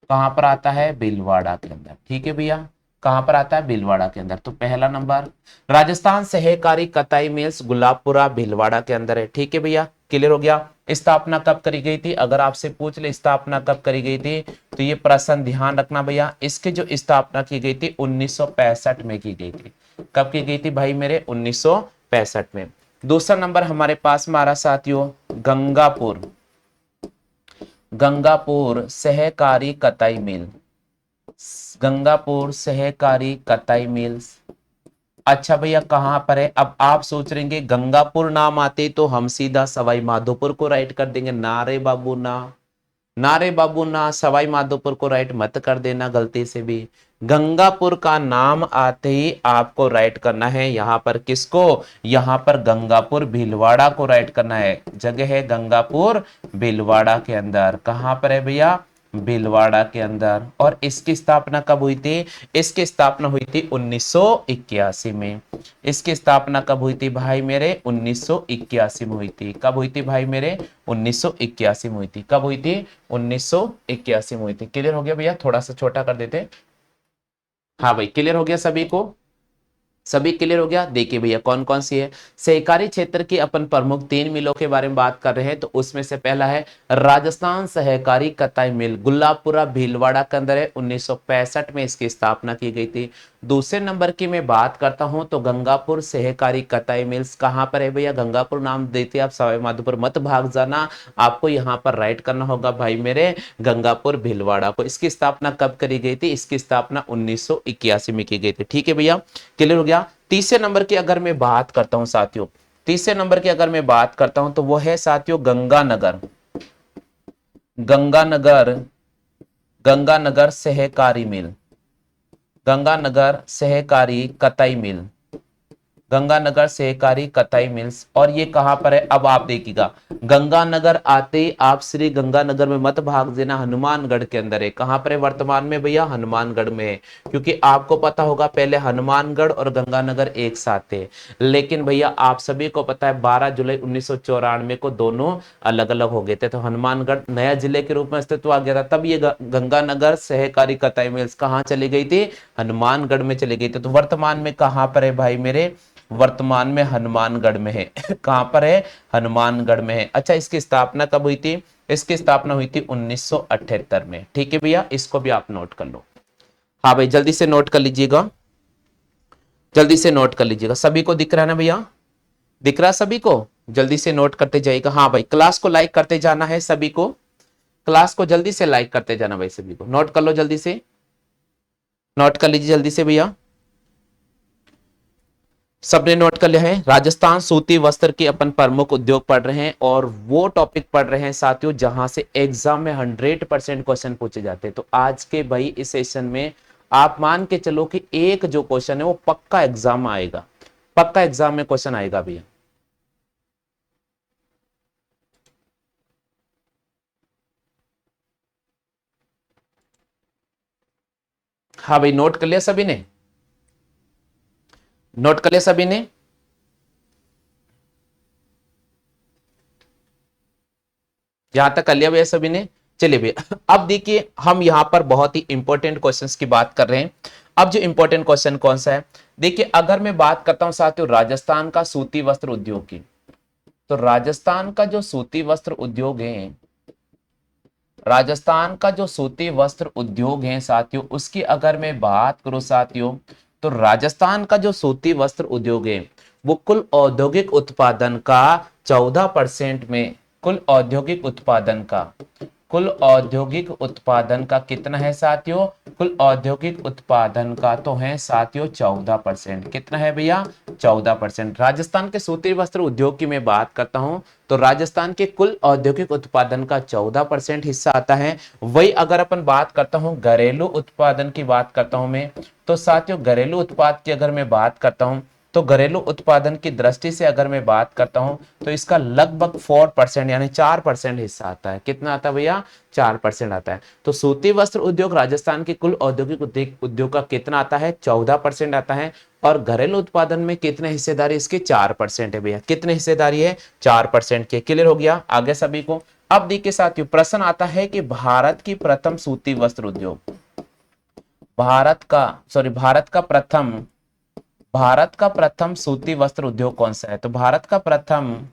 कहां पर आता है? भीलवाड़ा के अंदर, ठीक है भैया, कहां पर आता है? भीलवाड़ा के अंदर। तो पहला नंबर राजस्थान सहकारी कताई मिल्स गुलाबपुरा भीलवाड़ा के अंदर है, ठीक है भैया, क्लियर हो गया। स्थापना कब करी गई थी? अगर आपसे पूछ ले स्थापना कब करी गई थी, तो ये प्रश्न ध्यान रखना भैया, इसकी जो स्थापना की गई थी 1965 में की गई थी। कब की गई थी भाई मेरे? 1965 में। दूसरा नंबर हमारे पास में आ रहा साथियों, गंगापुर, गंगापुर सहकारी कताई मिल, गंगापुर सहकारी कताई मिल्स। अच्छा भैया कहां पर है? अब आप सोच रहे हैं गंगापुर नाम आते तो हम सीधा सवाई माधोपुर को राइट कर देंगे, ना रे बाबू ना, ना रे बाबू ना, सवाई माधोपुर को राइट मत कर देना गलती से भी। गंगापुर का नाम आते ही आपको राइट करना है यहां पर किसको? यहां पर गंगापुर भीलवाड़ा को राइट करना है। जगह है गंगापुर भीलवाड़ा के अंदर, कहां पर है भैया? भीलवाड़ा के अंदर। और इसकी स्थापना कब हुई थी? इसकी स्थापना हुई थी 1981 में। इसकी स्थापना कब हुई थी भाई मेरे? 1981 में हुई थी। कब हुई थी भाई मेरे? 1981 में हुई थी। कब हुई थी? 1981 में हुई थी। क्लियर हो गया भैया? थोड़ा सा छोटा कर देते। हाँ भाई, क्लियर हो गया सभी को? सभी क्लियर हो गया? देखिए भैया कौन कौन सी है सहकारी क्षेत्र की, अपन प्रमुख तीन मिलों के बारे में बात कर रहे हैं, तो उसमें से पहला है राजस्थान सहकारी कताई मिल, गुलाबपुरा भीलवाड़ा के अंदर है, 1965 में इसकी स्थापना की गई थी। दूसरे नंबर की मैं बात करता हूं तो गंगापुर सहकारी कताई मिल्स कहां पर है भैया? गंगापुर नाम देते आप सवाई माधोपुर मत भाग जाना, आपको यहां पर राइट करना होगा भाई मेरे गंगापुर भीलवाड़ा को। इसकी स्थापना कब करी गई थी? इसकी स्थापना 1981 में की गई थी, ठीक है भैया, क्लियर हो गया। तीसरे नंबर की अगर मैं बात करता हूं साथियों, तीसरे नंबर की अगर मैं बात करता हूं तो वो है साथियों गंगानगर, गंगानगर, गंगानगर सहकारी मिल, गंगानगर सहकारी कताई मिल, गंगानगर सहकारी कताई मिल्स। और ये कहां पर है? अब आप देखिएगा, गंगानगर आते ही आप श्री गंगानगर में मत भाग देना, हनुमानगढ़ के अंदर है। कहां पर है वर्तमान में भैया? हनुमानगढ़ में है, क्योंकि आपको पता होगा पहले हनुमानगढ़ और गंगानगर एक साथ थे, लेकिन भैया आप सभी को पता है 12 जुलाई 1994 को दोनों अलग अलग हो गए थे, तो हनुमानगढ़ नया जिले के रूप में अस्तित्व आ गया था। तब ये गंगानगर सहकारी कताई मिल्स कहां चली गई थी? हनुमानगढ़ में चली गई थी। तो वर्तमान में कहां पर है भाई मेरे? वर्तमान में हनुमानगढ़ में है। कहां पर है? हनुमानगढ़ में है। अच्छा इसकी स्थापना कब हुई थी? इसकी स्थापना हुई थी 1978 में, ठीक है भैया, इसको भी आप नोट कर लो। हाँ भाई जल्दी से नोट कर लीजिएगा, जल्दी से नोट कर लीजिएगा। सभी को दिख रहा है ना भैया? दिख रहा है सभी को? जल्दी से नोट करते जाइएगा। हाँ भाई क्लास को लाइक करते जाना है सभी को, क्लास को जल्दी से लाइक करते जाना भाई, सभी को नोट कर लो, जल्दी से नोट कर लीजिए जल्दी से भैया। सबने नोट कर लिया है? राजस्थान सूती वस्त्र के अपन प्रमुख उद्योग पढ़ रहे हैं, और वो टॉपिक पढ़ रहे हैं साथियों जहां से एग्जाम में 100% क्वेश्चन पूछे जाते हैं। तो आज के भाई इस सेशन में आप मान के चलो कि एक जो क्वेश्चन है वो पक्का एग्जाम आएगा, पक्का एग्जाम में क्वेश्चन आएगा भैया। हाँ भाई, नोट कर लिया सभी ने? नोट कर लिया सभी ने? यहां तक कर लिया भैया सभी ने? चलिए भैया, अब देखिए हम यहां पर बहुत ही इंपॉर्टेंट क्वेश्चंस की बात कर रहे हैं। अब जो इंपॉर्टेंट क्वेश्चन कौन सा है, देखिए अगर मैं बात करता हूं साथियों राजस्थान का सूती वस्त्र उद्योग की, तो राजस्थान का जो सूती वस्त्र उद्योग है, राजस्थान का जो सूती वस्त्र उद्योग है साथियों, उसकी अगर मैं बात करूं साथियों, तो राजस्थान का जो सूती वस्त्र उद्योग है वो कुल औद्योगिक उत्पादन का 14% में, कुल औद्योगिक उत्पादन का, कुल औद्योगिक उत्पादन का कितना है साथियों? कुल औद्योगिक उत्पादन का तो है साथियों 14%। कितना है भैया? 14%। राजस्थान के सूती वस्त्र उद्योग की मैं बात करता हूं, तो राजस्थान के कुल औद्योगिक उत्पादन का 14% हिस्सा आता है। वही अगर अपन बात करता हूं घरेलू उत्पादन की बात करता हूं मैं, तो साथियों घरेलू उत्पाद की अगर मैं बात करता हूं, तो घरेलू उत्पादन की दृष्टि से अगर मैं बात करता हूं, तो इसका लगभग 4% यानी 4% हिस्सा आता है। कितना आता है भैया? 4% आता है। तो सूती वस्त्र उद्योग राजस्थान के कुल औद्योगिक उद्योग का कितना आता है? 14% आता है। और घरेलू उत्पादन में कितने हिस्सेदारी इसके? 4% है भैया। कितने हिस्सेदारी है? 4% के। क्लियर हो गया आगे सभी को? अब देखिए साथियों, प्रश्न आता है कि भारत की प्रथम सूती वस्त्र उद्योग, भारत का प्रथम सूती वस्त्र उद्योग कौन सा है? तो भारत का प्रथम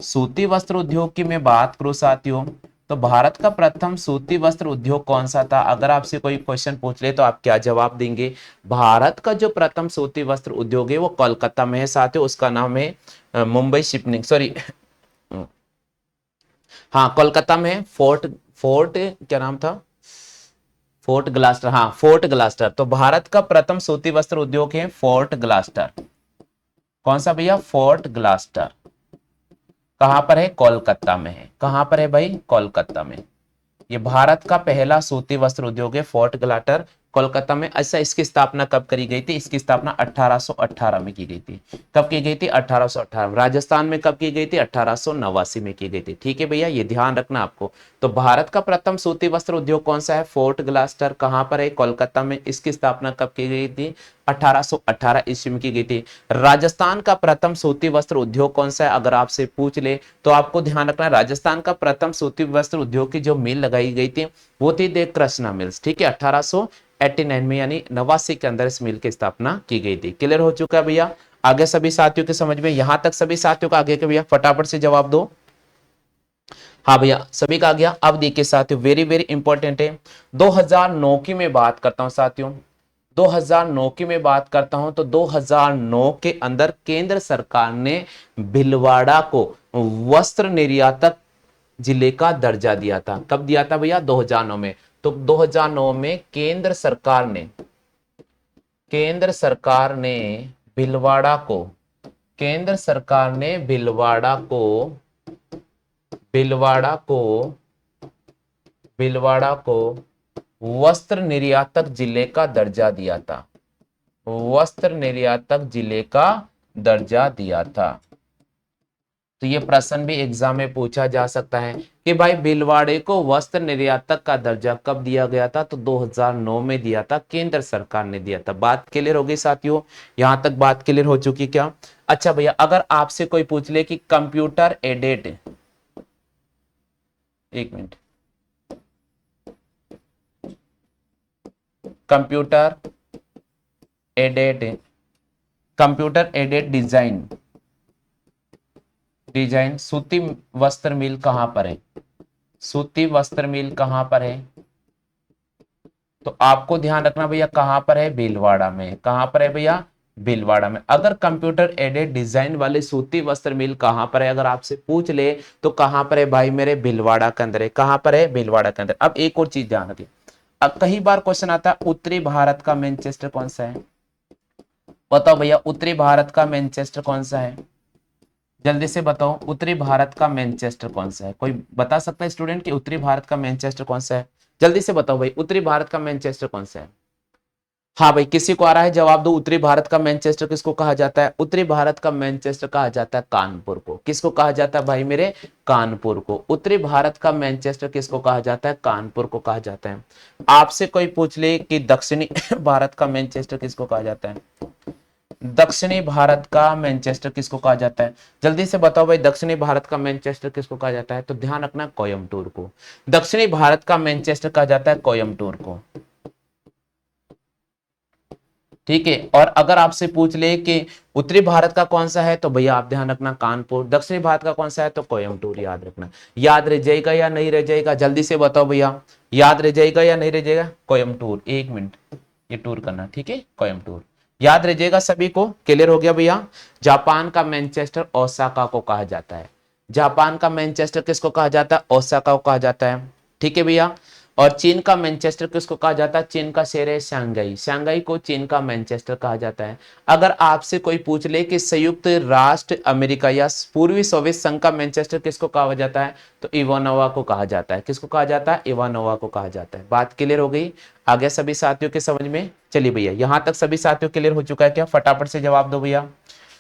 सूती वस्त्र उद्योग की मैं बात करूं साथियों, तो भारत का प्रथम सूती वस्त्र उद्योग कौन सा था? अगर आपसे कोई क्वेश्चन पूछ ले तो आप क्या जवाब देंगे? भारत का जो प्रथम सूती वस्त्र उद्योग है वो कोलकाता में है साथियों। उसका नाम है मुंबई शिपनिंग, सॉरी, हाँ कोलकाता में है। फोर्ट, फोर्ट क्या नाम था? फोर्ट ग्लास्टर, हाँ फोर्ट ग्लास्टर। तो भारत का प्रथम सूती वस्त्र उद्योग है फोर्ट ग्लास्टर। कौन सा भैया? फोर्ट ग्लास्टर। कहां पर है? कोलकाता में है। कहां पर है भाई? कोलकाता में। ये भारत का पहला सूती वस्त्र उद्योग है फोर्ट ग्लाटर, कोलकाता में। अच्छा, इसकी स्थापना कब करी गई थी? इसकी स्थापना 1818 में की गई थी। कब की गई थी? 1818। राजस्थान में कब की गई थी? 1889 में की गई थी। ठीक है भैया, ये ध्यान रखना आपको। तो भारत का प्रथम सूती वस्त्र उद्योग कौन सा है? फोर्ट ग्लास्टर। कहां पर है? कोलकाता में। इसकी स्थापना कब की गई थी? 1818 ईस्वी में की गई थी। राजस्थान का प्रथम सूती वस्त्र उद्योग कौन सा है अगर आपसे पूछ ले, तो आपको ध्यान रखना है राजस्थान का प्रथम सूती वस्त्र उद्योग की जो मिल लगाई गई थी वो थी दे कृष्णा मिल्स। ठीक है, 1889 में यानी 89 के अंदर इस मिल की स्थापना की गई थी। क्लियर हो चुका है भैया? आगे सभी साथियों के समझ में? यहां तक सभी साथियों का आगे के भैया फटाफट से जवाब दो। हाँ भैया सभी का आ गया। अब देखिए साथियों, वेरी वेरी इंपॉर्टेंट है, 2009 की मैं बात करता हूं साथियों, 2009 की मैं बात करता हूं, तो 2009 के अंदर केंद्र सरकार ने भिलवाड़ा को वस्त्र निर्यातक जिले का दर्जा दिया था। कब दिया था भैया? 2009 में। तो 2009 में केंद्र सरकार ने भिलवाड़ा को, केंद्र सरकार ने भिलवाड़ा को भिलवाड़ा को वस्त्र निर्यातक जिले का दर्जा दिया था। वस्त्र निर्यातक जिले का दर्जा दिया था। तो ये प्रश्न भी एग्जाम में पूछा जा सकता है कि भाई भिलवाड़े को वस्त्र निर्यातक का दर्जा कब दिया गया था? तो 2009 में दिया था, केंद्र सरकार ने दिया था। बात क्लियर हो गई साथियों? यहां तक बात क्लियर हो चुकी क्या? अच्छा भैया, अगर आपसे कोई पूछ ले कि कंप्यूटर एडेड, एक minute, computer aided, computer aided design सूती वस्त्र मिल कहां पर है? सूती वस्त्र मिल कहां पर है? तो आपको ध्यान रखना भैया कहां पर है? भीलवाड़ा में। कहां पर है भैया? भीलवाड़ा में। अगर कंप्यूटर एडेड डिजाइन वाले सूती वस्त्र मिल कहां पर है अगर आपसे पूछ ले, तो कहां पर है भाई मेरे? भीलवाड़ा के अंदर है। कहां पर है? भीलवाड़ा के अंदर। अब एक और चीज ध्यान रखिए, अब कई बार क्वेश्चन आता है उत्तरी भारत का मैनचेस्टर कौन सा है? बताओ भैया उत्तरी भारत का मैनचेस्टर कौन सा है? जल्दी से बताओ, उत्तरी भारत का मैनचेस्टर कौन सा है? कोई बता सकता है स्टूडेंट कि उत्तरी भारत का मैनचेस्टर कौन सा है? जल्दी से बताओ भाई, उत्तरी भारत का मैनचेस्टर कौन सा है? हाँ भाई, किसी को आ रहा है जवाब दो। उत्तरी भारत का मैनचेस्टर किसको कहा जाता है? उत्तरी भारत का मैनचेस्टर कहा जाता है कानपुर को। किसको कहा जाता है भाई मेरे? कानपुर को। उत्तरी भारत का मैनचेस्टर किसको कहा जाता है? कानपुर को कहा जाता है। आपसे कोई पूछ ले कि दक्षिणी भारत का मैनचेस्टर किसको कहा जाता है? दक्षिणी भारत का मैनचेस्टर किसको कहा जाता है? जल्दी से बताओ भाई, दक्षिणी भारत का मैनचेस्टर किसको कहा जाता है? तो ध्यान रखना, कोयम्बटूर को। दक्षिणी भारत का मैनचेस्टर कहा जाता है कोयम्बटूर को। ठीक है। और अगर आपसे पूछ ले कि उत्तरी भारत का कौन सा है, तो भैया आप ध्यान रखना कानपुर। दक्षिणी भारत का कौन सा है, तो कोयम्बटूर। याद रखना। याद रह जाएगा या नहीं रह जाएगा? जल्दी से बताओ भैया, याद रह जाएगा या नहीं रह जाएगा? कोयम्बटूर। एक मिनट, ये टूर करना, ठीक है, कोयम्बटूर। याद रह जाएगा सभी को? क्लियर हो गया भैया? जापान का मैनचेस्टर ओसाका को कहा जाता है। जापान का मैनचेस्टर किसको कहा जाता है? ओसाका को कहा जाता है। ठीक है भैया। और चीन का मैनचेस्टर किसको कहा जाता है? चीन का शहर है शंघाई। शंघाई को चीन का मैनचेस्टर कहा जाता है। अगर आपसे कोई पूछ ले कि संयुक्त राष्ट्र अमेरिका या पूर्वी सोवियत संघ का मैनचेस्टर किसको कहा जाता है, तो इवानोवा को कहा जाता है। किसको कहा जाता है? इवानोवा को कहा जाता है। बात क्लियर हो गई? आ गया सभी साथियों के समझ में? चलिए भैया, यहां तक सभी साथियों क्लियर हो चुका है क्या? फटाफट से जवाब दो भैया।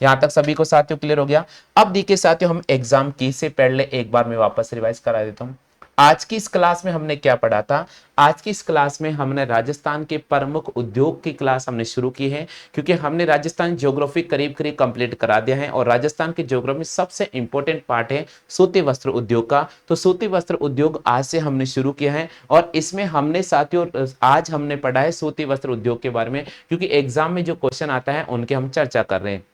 यहां तक सभी को साथियों क्लियर हो गया? अब देखिए साथियों, हम एग्जाम की से पहले एक बार मैं वापस रिवाइज करा देता हूं। आज की इस क्लास में हमने क्या पढ़ा था? आज की इस क्लास में हमने राजस्थान के प्रमुख उद्योग की क्लास हमने शुरू की है, क्योंकि हमने राजस्थान ज्योग्राफी करीब करीब कंप्लीट करा दिया है। और राजस्थान की ज्योग्राफी में सबसे इंपॉर्टेंट पार्ट है सूती वस्त्र उद्योग का। तो सूती वस्त्र उद्योग आज से हमने शुरू किया है, और इसमें हमने साथियों आज हमने पढ़ा है सूती वस्त्र उद्योग के बारे में, क्योंकि एग्जाम में जो क्वेश्चन आता है उनके हम चर्चा कर रहे हैं।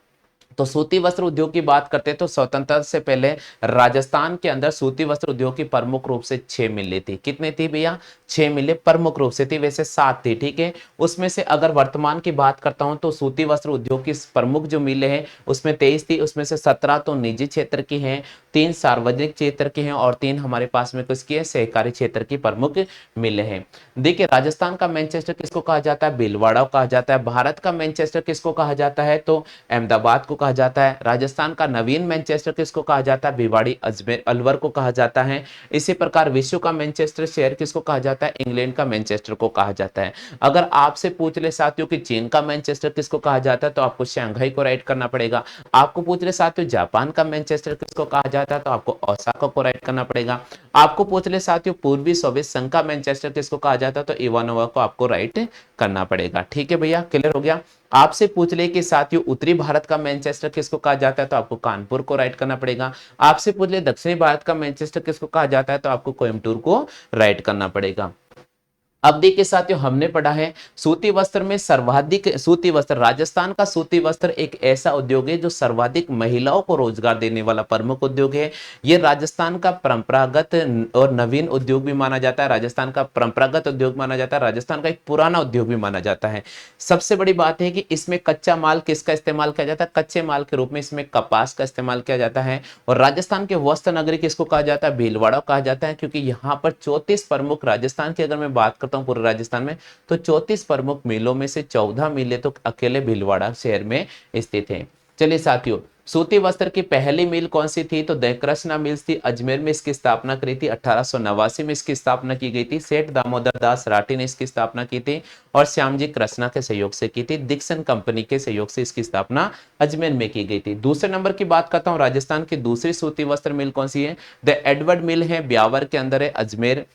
तो सूती वस्त्र उद्योग की बात करते हैं तो स्वतंत्रता से पहले राजस्थान के अंदर सूती वस्त्र उद्योग की प्रमुख रूप से 6 मिलें थी। कितने थी भैया? 6 मिलें प्रमुख रूप से थी, वैसे 7 थी। ठीक है। उसमें से अगर वर्तमान की बात करता हूं तो सूती वस्त्र उद्योग की प्रमुख जो मिलें हैं उसमें 23 थी। उसमें से 17 तो निजी क्षेत्र की हैं, 3 सार्वजनिक क्षेत्र की हैं, और 3 हमारे पास में किसकी है? सहकारी क्षेत्र की प्रमुख मिलें हैं। देखिए, राजस्थान का मैनचेस्टर किसको कहा जाता है? भीलवाड़ा कहा जाता है। भारत का मैनचेस्टर किसको कहा जाता है? तो अहमदाबाद को कहा जाता है। राजस्थान का नवीन मैनचेस्टर किसको कहा जाता है? भिवाड़ी, अजमेर, अलवर को कहा जाता है। इसी प्रकार विश्व का मैनचेस्टर शहर किसको कहा जाता है? इंग्लैंड का मैनचेस्टर को कहा जाता है। अगर आपसे पूछ ले साथियों कि चीन का मैनचेस्टर किसको कहा जाता है, तो आपको शंघाई को राइट करना पड़ेगा। आपको पूछ ले साथियों जापान का मैनचेस्टर किसको कहा जाता है, तो आपको ओसाका को राइट करना पड़ेगा। आपको पूछ ले साथियों पूर्वी सोवियत संघ का मैनचेस्टर किसको कहा जाता है, तो इवानोवा को आपको राइट करना पड़ेगा। ठीक है भैया, क्लियर हो गया? आपसे पूछ ले कि साथियों उत्तरी भारत का मैनचेस्टर किसको कहा जाता है, तो आपको कानपुर को राइट करना पड़ेगा। आपसे पूछ ले दक्षिणी भारत का मैनचेस्टर किसको कहा जाता है, तो आपको कोयम्बटूर को राइट करना पड़ेगा। अब देखिए साथियों, हमने पढ़ा है सूती वस्त्र में सर्वाधिक सूती वस्त्र, राजस्थान का सूती वस्त्र एक ऐसा उद्योग है जो सर्वाधिक महिलाओं को रोजगार देने वाला प्रमुख उद्योग है। ये राजस्थान का परंपरागत और नवीन उद्योग भी माना जाता है। राजस्थान का परंपरागत उद्योग माना जाता है। राजस्थान का एक पुराना उद्योग भी माना जाता है। सबसे बड़ी बात है कि इसमें कच्चा माल किसका इस्तेमाल किया जाता है? कच्चे माल के रूप में इसमें कपास का इस्तेमाल किया जाता है। और राजस्थान के वस्त्र नगरी किसको कहा जाता है? भीलवाड़ा कहा जाता है, क्योंकि यहाँ पर 34 प्रमुख, राजस्थान की अगर मैं बात करता हूँ पूरे राजस्थान में, तो 34 प्रमुख मिलों में से 14 मिलें तो अकेले भीलवाड़ा शहर में स्थित हैं। चलिए साथियों, सूती वस्त्र की पहली मिल कौन सी थी, तो दयकृष्णा मिल्स थी। अजमेर में इसकी स्थापना करी थी। 1889 में इसकी स्थापना की गई थी। सेठ दामोदर दास राठी ने इसकी स्थापना की थी, और श्यामजी कृष्णा के सहयोग से की थी। डिक्सन कंपनी के सहयोग से इसकी स्थापना अजमेर में की गई थी। दूसरे नंबर की बात करता हूं, राजस्थान की दूसरी सूती वस्त्र मिल कौन सी है? द एडवर्ड मिल है, ब्यावर के अंदर है, अजमेर।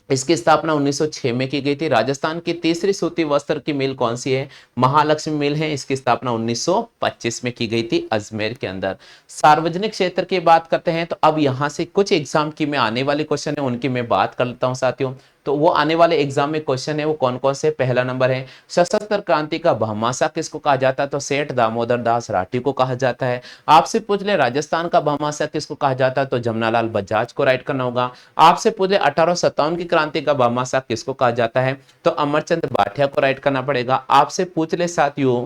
इसकी स्थापना 1906 में की गई थी। राजस्थान की तीसरी सूती वस्त्र की मिल कौन सी है? महालक्ष्मी मिल है। इसकी स्थापना 1925 में की गई थी अजमेर के अंदर। सार्वजनिक क्षेत्र की बात करते हैं तो अब यहां से कुछ एग्जाम की में आने वाले क्वेश्चन है उनकी मैं बात कर लेता हूं साथियों। तो वो आने वाले एग्जाम में क्वेश्चन है वो कौन कौन से? पहला नंबर है, सशस्त्र क्रांति का भामाशाह किसको कहा जाता है? तो सेठ दामोदर दास राठी को कहा जाता है। आपसे पूछ ले राजस्थान का भामाशाह किसको कहा जाता है, तो जमनालाल बजाज को राइट करना होगा। आपसे पूछ ले 1857 की क्रांति का भामाशाह किसको कहा जाता है, तो अमरचंद भाटिया को राइट करना पड़ेगा। आपसे पूछ ले साथियों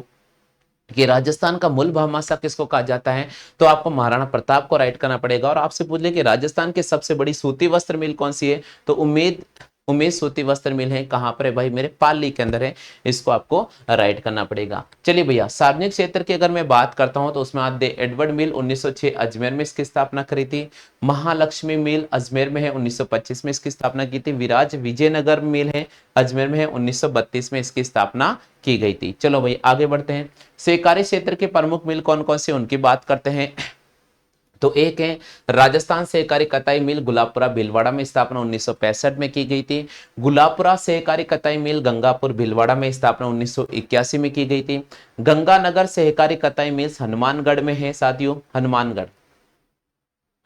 कि राजस्थान का मूल भामाशाह किसको कहा जाता है, तो आपको महाराणा प्रताप को राइट करना पड़ेगा। और आपसे पूछ ले कि राजस्थान की सबसे बड़ी सूती वस्त्र मिल कौन सी है, तो उम्मेद उमेश सूती वस्त्र मिल है कहां पर है भाई, मेरे पाली के अंदर है। इसको आपको राइट करना पड़ेगा। चलिए भैया, सार्वजनिक क्षेत्र की अगर मैं बात करता हूं तो उसमें आप दे एडवर्ड मिल 1906 अजमेर में इसकी स्थापना करी थी। महालक्ष्मी मिल अजमेर में है, 1925 में इसकी स्थापना की थी। विराज विजयनगर मिल है अजमेर में है, 1932 में इसकी स्थापना की गई थी। चलो भाई आगे बढ़ते हैं। सहकारी क्षेत्र के प्रमुख मिल कौन कौन से, उनकी बात करते हैं। तो एक है राजस्थान सहकारी कताई मिल गुलाबपुरा भीलवाड़ा में, स्थापना 1965 में की गई थी। गुलाबपुरा सहकारी कताई मिल गंगापुर भीलवाड़ा में, स्थापना 1981 में की गई थी। गंगानगर सहकारी कताई मिल हनुमानगढ़ में है साथियों, हनुमानगढ़,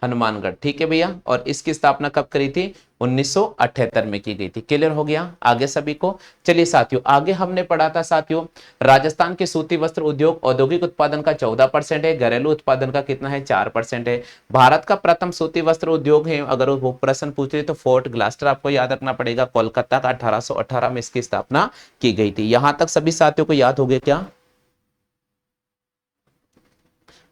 हनुमानगढ़, ठीक है भैया। और इसकी स्थापना कब करी थी, 1978 में की गई थी। क्लियर हो गया आगे सभी को। चलिए साथियों, आगे हमने पढ़ा था साथियों, राजस्थान के सूती वस्त्र उद्योग औद्योगिक उत्पादन का 14% है, घरेलू उत्पादन का कितना है, 4% है। भारत का प्रथम सूती वस्त्र उद्योग है, अगर वो प्रश्न पूछ रहे तो फोर्ट ग्लास्टर आपको याद रखना पड़ेगा, कोलकाता का 1818 में इसकी स्थापना की गई थी। यहां तक सभी साथियों को याद हो गया क्या?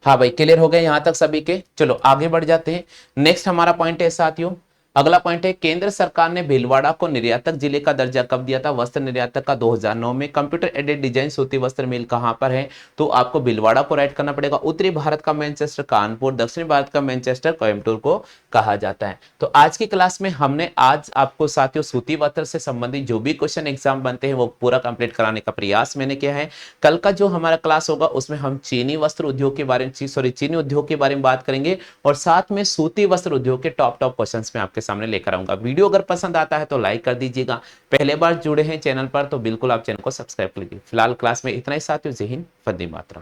हाँ भाई, क्लियर हो गए यहां तक सभी के। चलो आगे बढ़ जाते हैं। नेक्स्ट हमारा पॉइंट है साथियों, अगला पॉइंट है, केंद्र सरकार ने भीलवाड़ा को निर्यातक जिले का दर्जा कब दिया था, वस्त्र निर्यातक का 2009 में। कंप्यूटर एडेड डिजाइन सूती वस्त्र मिल कहां पर है, तो आपको भीलवाड़ा को राइट करना पड़ेगा। उत्तरी भारत का मैनचेस्टर कानपुर, दक्षिण भारत का मैनचेस्टर कोयम्बटूर को कहा जाता है। तो आज की क्लास में हमने आज आपको साथियों सूती वस्त्र से संबंधित जो भी क्वेश्चन एग्जाम बनते हैं वो पूरा कंप्लीट कराने का प्रयास मैंने किया है। कल का जो हमारा क्लास होगा उसमें हम चीनी वस्त्र उद्योग के बारे में चीनी उद्योग के बारे में बात करेंगे, और साथ में सूती वस्त्र उद्योग के टॉप क्वेश्चंस में आपके सामने लेकर आऊंगा। वीडियो अगर पसंद आता है तो लाइक कर दीजिएगा, पहले बार जुड़े हैं चैनल पर तो बिल्कुल आप चैनल को सब्सक्राइब कर लीजिए। फिलहाल क्लास में इतना ही साथियों, जय हिंद, वंदे मातरम।